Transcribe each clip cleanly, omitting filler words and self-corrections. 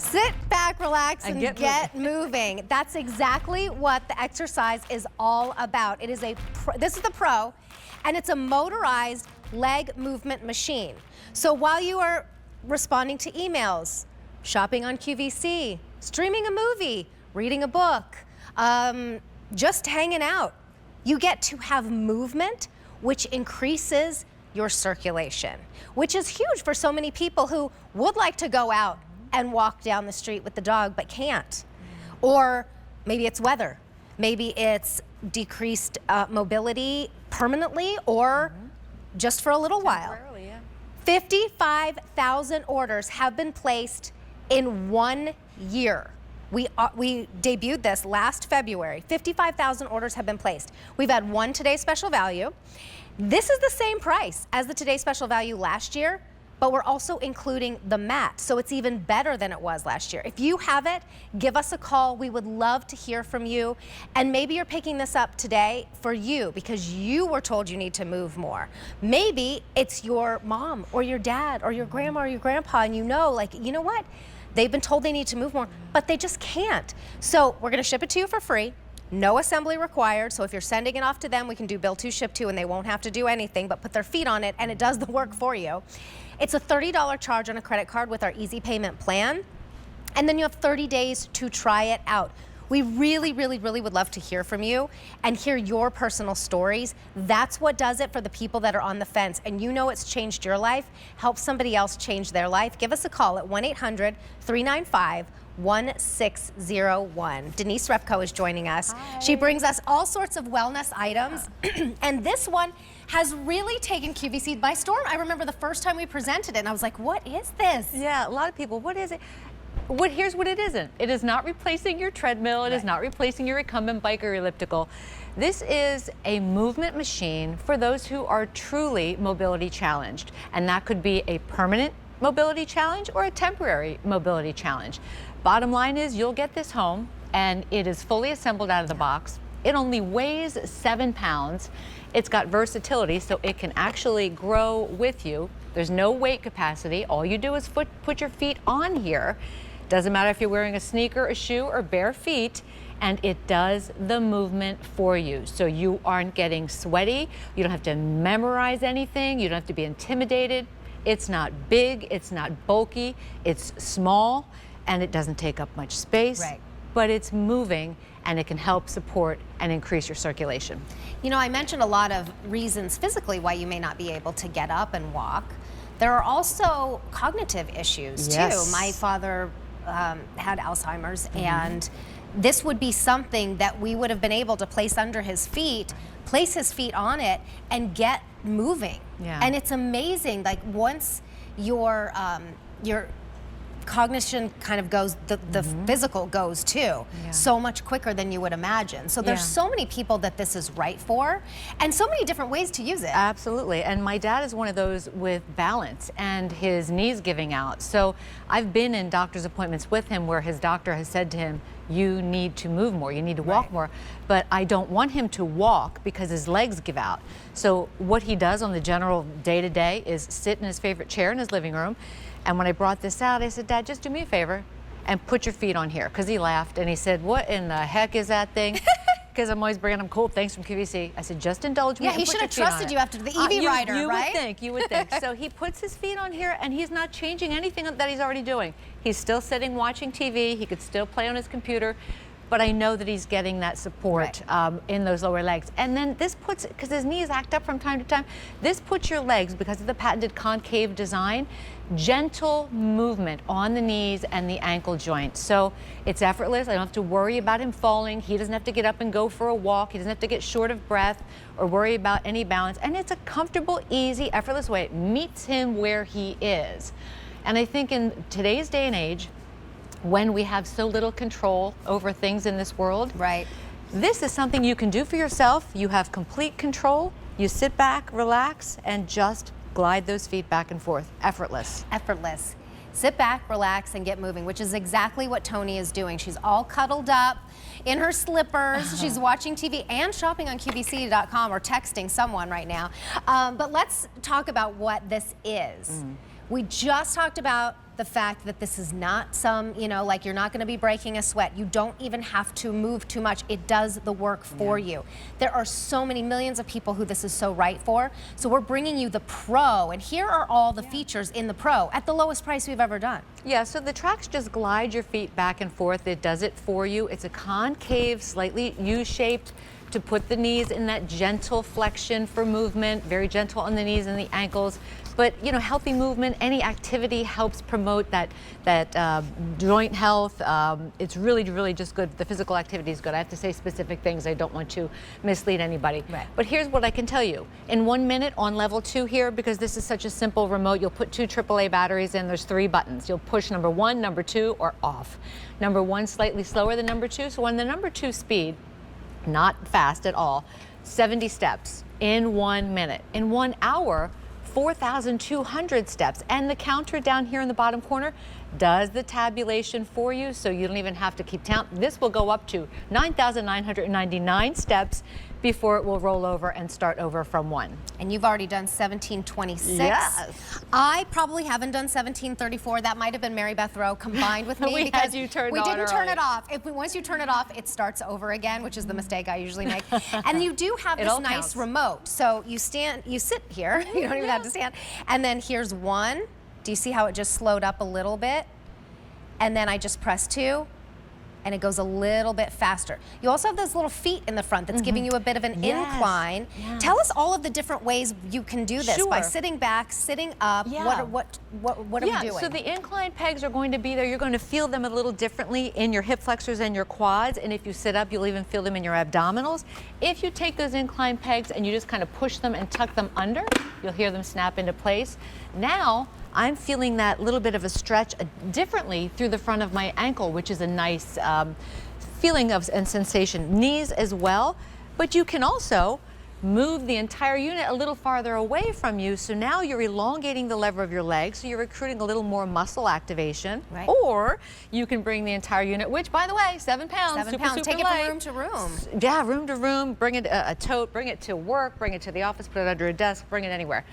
Sit back, relax, and get moving. That's exactly what the exercise is all about. It is this is the Pro, and it's a motorized leg movement machine. So while you are responding to emails, shopping on QVC, streaming a movie, reading a book, just hanging out, you get to have movement, which increases your circulation, which is huge for so many people who would like to go out and walk down the street with the dog but can't. Or maybe it's weather. Maybe it's decreased mobility permanently or just for a little while. Yeah. 55,000 orders have been placed in 1 year. We debuted this last February. 55,000 orders have been placed. We've had one Today Special Value. This is the same price as the Today Special Value last year, but we're also including the mat, so it's even better than it was last year. If you have it, give us a call. We would love to hear from you. And maybe you're picking this up today for you because you were told you need to move more. Maybe it's your mom or your dad or your grandma or your grandpa, and you know, like, you know what? They've been told they need to move more, but they just can't. So we're gonna ship it to you for free. No assembly required, so if you're sending it off to them, we can do bill to, ship to, and they won't have to do anything but put their feet on it, and it does the work for you. It's a $30 charge on a credit card with our easy payment plan, and then you have 30 days to try it out. We really, really, really would love to hear from you and hear your personal stories. That's what does it for the people that are on the fence, and you know it's changed your life. Help somebody else change their life. Give us a call at 1-800-395-1601. Denise Repko is joining us. Hi. She brings us all sorts of wellness items, and this one has really taken QVC by storm. I remember the first time we presented it, and I was like, what is this? Yeah, a lot of people, what is it? Here's what it isn't. It is not replacing your treadmill. It is not replacing your recumbent bike or elliptical. This is a movement machine for those who are truly mobility challenged. And that could be a permanent mobility challenge or a temporary mobility challenge. Bottom line is you'll get this home and it is fully assembled out of the box. It only weighs 7 pounds. It's got versatility, so it can actually grow with you. There's no weight capacity. All you do is put your feet on here. Doesn't matter if you're wearing a sneaker, a shoe, or bare feet, and it does the movement for you. So you aren't getting sweaty. You don't have to memorize anything. You don't have to be intimidated. It's not big, it's not bulky, it's small, and it doesn't take up much space. Right. But it's moving, and it can help support and increase your circulation. You know, I mentioned a lot of reasons physically why you may not be able to get up and walk. There are also cognitive issues too. My father had Alzheimer's, and this would be something that we would have been able to place under his feet, place his feet on it, and get moving. And it's amazing, like once your cognition kind of goes, the physical goes too, so much quicker than you would imagine. So there's so many people that this is right for, and so many different ways to use it. Absolutely, and my dad is one of those with balance and his knees giving out. So I've been in doctor's appointments with him where his doctor has said to him, you need to move more, you need to walk more. But I don't want him to walk because his legs give out. So what he does on the general day-to-day is sit in his favorite chair in his living room. And when I brought this out, I said, Dad, just do me a favor and put your feet on here. Because he laughed and he said, what in the heck is that thing? Because I'm always bringing him cool things from QVC. I said, just indulge me. Yeah, he should have trusted you after the EV rider, right? You would think. So he puts his feet on here and he's not changing anything that he's already doing. He's still sitting watching TV. He could still play on his computer. But I know that he's getting that support in those lower legs. And then this puts, because his knees act up from time to time, this puts your legs, because of the patented concave design, gentle movement on the knees and the ankle joint. So it's effortless. I don't have to worry about him falling. He doesn't have to get up and go for a walk. He doesn't have to get short of breath or worry about any balance. And it's a comfortable, easy, effortless way. It meets him where he is. And I think in today's day and age, when we have so little control over things in this world, this is something you can do for yourself. You have complete control. You sit back, relax, and just glide those feet back and forth. Effortless. Effortless. Sit back, relax, and get moving, which is exactly what Tony is doing. She's all cuddled up in her slippers. She's watching TV and shopping on QVC.com or texting someone right now. But let's talk about what this is. We just talked about the fact that this is not some, you know, like you're not going to be breaking a sweat. You don't even have to move too much. It does the work for you. There are so many millions of people who this is so right for. So we're bringing you the Pro, and here are all the features in the Pro at the lowest price we've ever done. Yeah, so the tracks just glide your feet back and forth. It does it for you. It's a concave, slightly U-shaped to put the knees in that gentle flexion for movement, very gentle on the knees and the ankles. But, you know, healthy movement, any activity helps promote that joint health. It's really, really just good. The physical activity is good. I have to say specific things. I don't want to mislead anybody. Right. But here's what I can tell you. In 1 minute on level 2 here, because this is such a simple remote, you'll put 2 AAA batteries in. There's 3 buttons. You'll push number 1, number 2, or off. Number 1 slightly slower than number 2. So on the number 2 speed, not fast at all, 70 steps in 1 minute. In 1 hour, 4,200 steps, and the counter down here in the bottom corner does the tabulation for you, so you don't even have to keep count. This will go up to 9,999 steps before it will roll over and start over from 1. And you've already done 1726. Yes. I probably haven't done 1734. That might have been Mary Beth Rowe combined with me We because had you turned we on didn't turn early. it off. Once you turn it off, it starts over again, which is the mistake I usually make. And you do have It this all nice counts. remote. So you sit here. You don't even have to stand. And then here's 1. Do you see how it just slowed up a little bit? And then I just press 2. And it goes a little bit faster. You also have those little feet in the front that's giving you a bit of an incline. Yes. Tell us all of the different ways you can do this by Sure. sitting back, sitting up. Yeah. What are we doing? So the incline pegs are going to be there. You're going to feel them a little differently in your hip flexors and your quads. And if you sit up, you'll even feel them in your abdominals. If you take those incline pegs and you just kind of push them and tuck them under, you'll hear them snap into place. Now, I'm feeling that little bit of a stretch differently through the front of my ankle, which is a nice feeling of and sensation. Knees as well, but you can also move the entire unit a little farther away from you. So now you're elongating the lever of your leg, so you're recruiting a little more muscle activation. Right. Or you can bring the entire unit, which, by the way, 7 pounds. 7 super, pounds. super Take it light. from room to room. Yeah, room to room. Bring it a tote. Bring it to work. Bring it to the office. Put it under a desk. Bring it anywhere.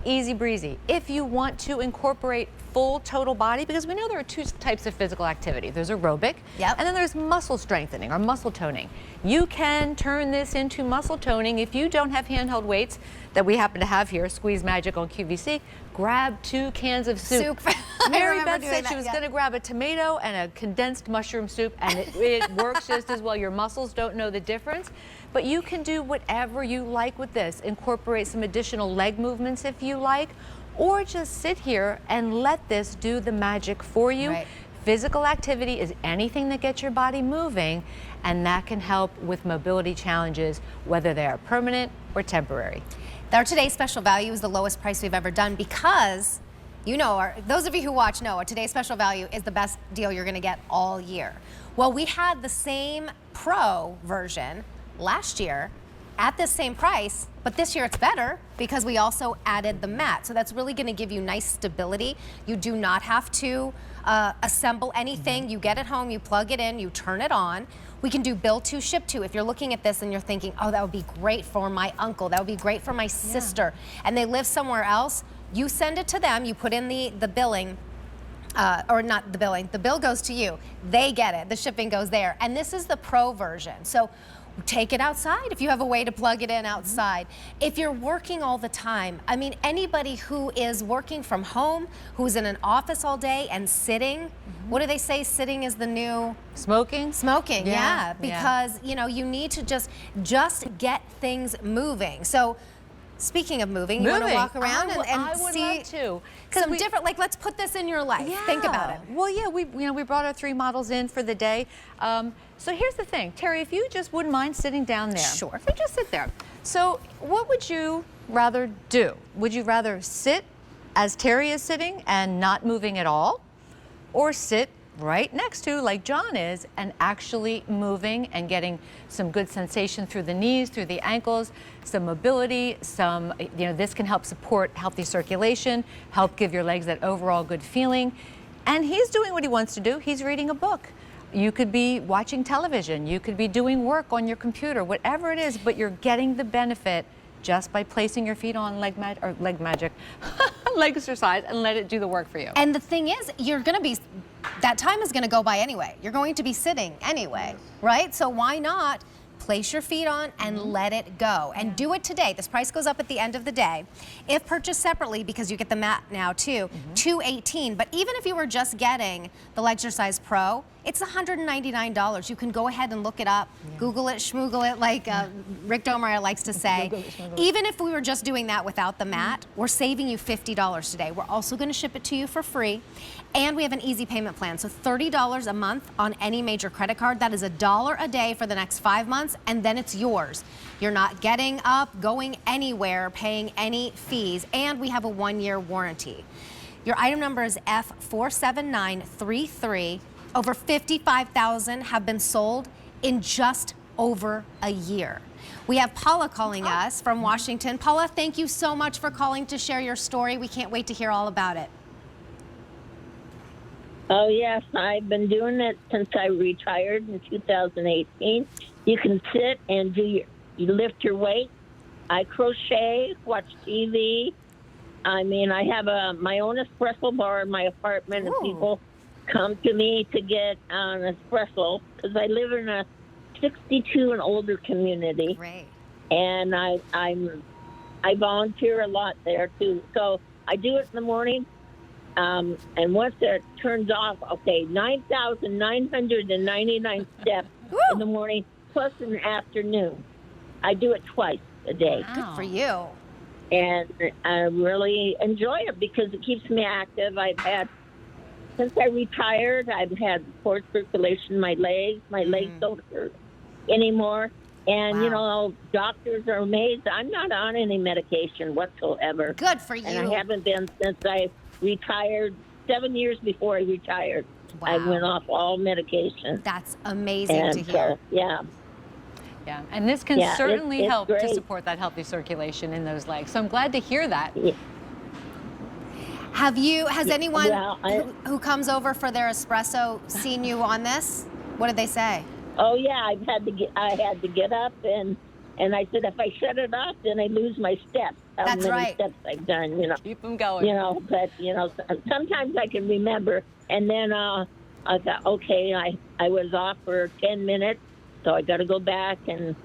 Easy breezy. If you want to incorporate full total body, because we know there are 2 types of physical activity. There's aerobic, and then there's muscle strengthening or muscle toning. You can turn this into muscle toning if you don't have handheld weights that we happen to have here, Squeeze Magic on QVC. Grab 2 cans of soup. Mary Beth said she was going to grab a tomato and a condensed mushroom soup, and it works just as well. Your muscles don't know the difference. But you can do whatever you like with this. Incorporate some additional leg movements if you like, or just sit here and let this do the magic for you. Right. Physical activity is anything that gets your body moving, and that can help with mobility challenges, whether they are permanent or temporary. Our today's special value is the lowest price we've ever done because, you know, those of you who watch know our today's special value is the best deal you're going to get all year. Well, we had the same Pro version last year at this same price, but this year it's better because we also added the mat. So that's really going to give you nice stability. You do not have to assemble anything. You get it home, you plug it in, you turn it on. We can do build 2, ship 2. If you're looking at this and you're thinking, oh, that would be great for my uncle, that would be great for my sister, and they live somewhere else, you send it to them, you put in the billing, or not the billing, the bill goes to you. They get it, the shipping goes there. And this is the Pro version. So take it outside if you have a way to plug it in outside. If you're working all the time, I mean, anybody who is working from home, who's in an office all day and sitting, what do they say? Sitting is the new Smoking? smoking. Yeah, because you know, you need to just get things moving. So speaking of moving, you want to walk around and see some different, like, let's put this in your life. Think about it. Well, yeah, we brought our 3 models in for the day. So here's the thing, Terry, if you just wouldn't mind sitting down there. Sure. So just sit there. So what would you rather do? Would you rather sit as Terry is sitting and not moving at all, or sit right next to, like John is, and actually moving and getting some good sensation through the knees, through the ankles, some mobility, this can help support healthy circulation, help give your legs that overall good feeling. And he's doing what he wants to do. He's reading a book. You could be watching television. You could be doing work on your computer, whatever it is, but you're getting the benefit just by placing your feet on leg magic, LegXercise and let it do the work for you. And the thing is, you're going to be, that time is going to go by anyway. You're going to be sitting anyway, right? So why not place your feet on and let it go, and do it today. This price goes up at the end of the day. If purchased separately, because you get the mat now too, $218. But even if you were just getting the LegXercise Pro, it's $199. You can go ahead and look it up, Google it, schmoogle it, like Rick Domeyer likes to say. Even if we were just doing that without the mat, we're saving you $50 today. We're also going to ship it to you for free, and we have an easy payment plan. So $30 a month on any major credit card. That is $1 a day for the next 5 months, and then it's yours. You're not getting up, going anywhere, paying any fees, and we have a 1-year warranty. Your item number is F47933. Over 55,000 have been sold in just over a year. We have Paula calling us from Washington. Paula, thank you so much for calling to share your story. We can't wait to hear all about it. Oh, yes. I've been doing it since I retired in 2018. You can sit and you lift your weight. I crochet, watch TV. I mean, I have my own espresso bar in my apartment, and people come to me to get an espresso because I live in a 62 and older community. Great. And I volunteer a lot there too. So I do it in the morning. And once it turns off, 9,999 steps in the morning, plus in the afternoon. I do it twice a day. Wow. Good for you. And I really enjoy it because it keeps me active. Since I retired, I've had poor circulation in my legs. My legs don't hurt anymore. And, you know, doctors are amazed. I'm not on any medication whatsoever. Good for you. And I haven't been since I retired. 7 years before I retired, I went off all medication. That's amazing to hear. So, yeah. Yeah, and this can certainly help to support that healthy circulation in those legs. So I'm glad to hear that. Yeah. Has anyone who comes over for their espresso seen you on this? What did they say? Oh yeah, I had to get up and I said if I shut it off, then I lose my steps. How many steps I've done, you know. Keep them going. You know, but you know, sometimes I can remember. And then I thought, okay, I was off for 10 minutes, so I got to go back and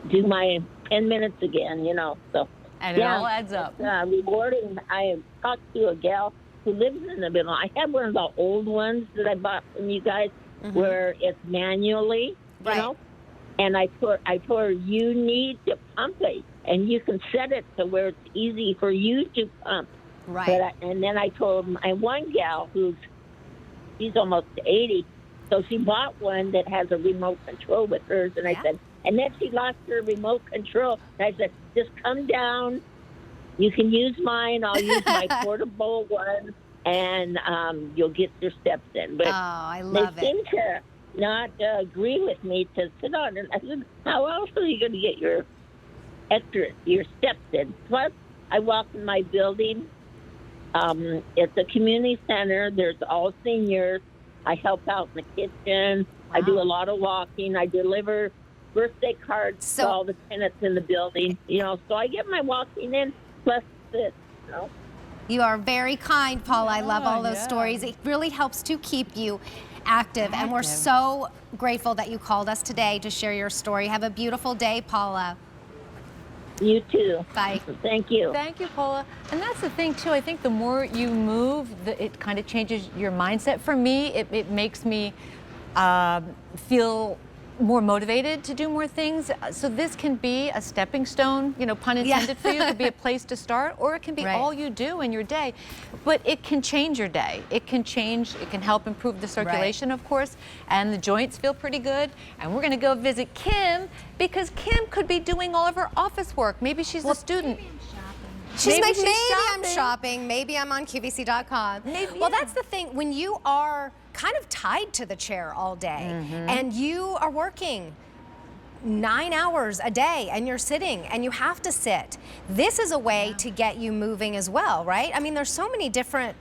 do my 10 minutes again. You know, so. And it all adds up. Rewarding. I talked to a gal who lives in the middle. I have one of the old ones that I bought from you guys, where it's manually, you know. And I told her, you need to pump it, and you can set it to where it's easy for you to pump. Right. And then I told my one gal she's almost 80, so she bought one that has a remote control with hers, and I said. And then she lost her remote control. And I said, just come down. You can use mine. I'll use my portable one, and you'll get your steps in. But I love they seem to not agree with me to sit on it. I said, how else are you going to get your steps in? Plus, I walk in my building. It's a community center. There's all seniors. I help out in the kitchen. I do a lot of walking. I deliver birthday cards to all the tenants in the building, you know, so I get my walking in plus this, you know. You are very kind, Paula. I love all those stories. It really helps to keep you active, and we're so grateful that you called us today to share your story. Have a beautiful day, Paula. You too. Bye. Thank you. Thank you, Paula. And that's the thing, too. I think the more you move, it kind of changes your mindset. For me, it makes me feel more motivated to do more things. So this can be a stepping stone, you know, pun intended for you. It could be a place to start, or it can be all you do in your day. But it can change your day. It can help improve the circulation, of course, and the joints feel pretty good. And we're gonna go visit Kim, because Kim could be doing all of her office work. Maybe she's a student. She's like, maybe I'm shopping, maybe I'm on QVC.com. Well, that's the thing, when you are kind of tied to the chair all day and you are working 9 hours a day and you're sitting and you have to sit. This is a way to get you moving as well, right? I mean, there's so many different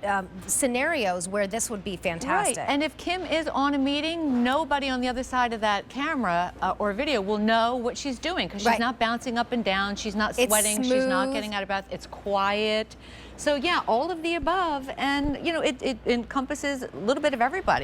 scenarios where this would be fantastic. Right. And if Kim is on a meeting, nobody on the other side of that camera or video will know what she's doing because she's not bouncing up and down, she's not sweating, she's not getting out of breath, it's quiet. So yeah, all of the above, and you know, it encompasses a little bit of everybody.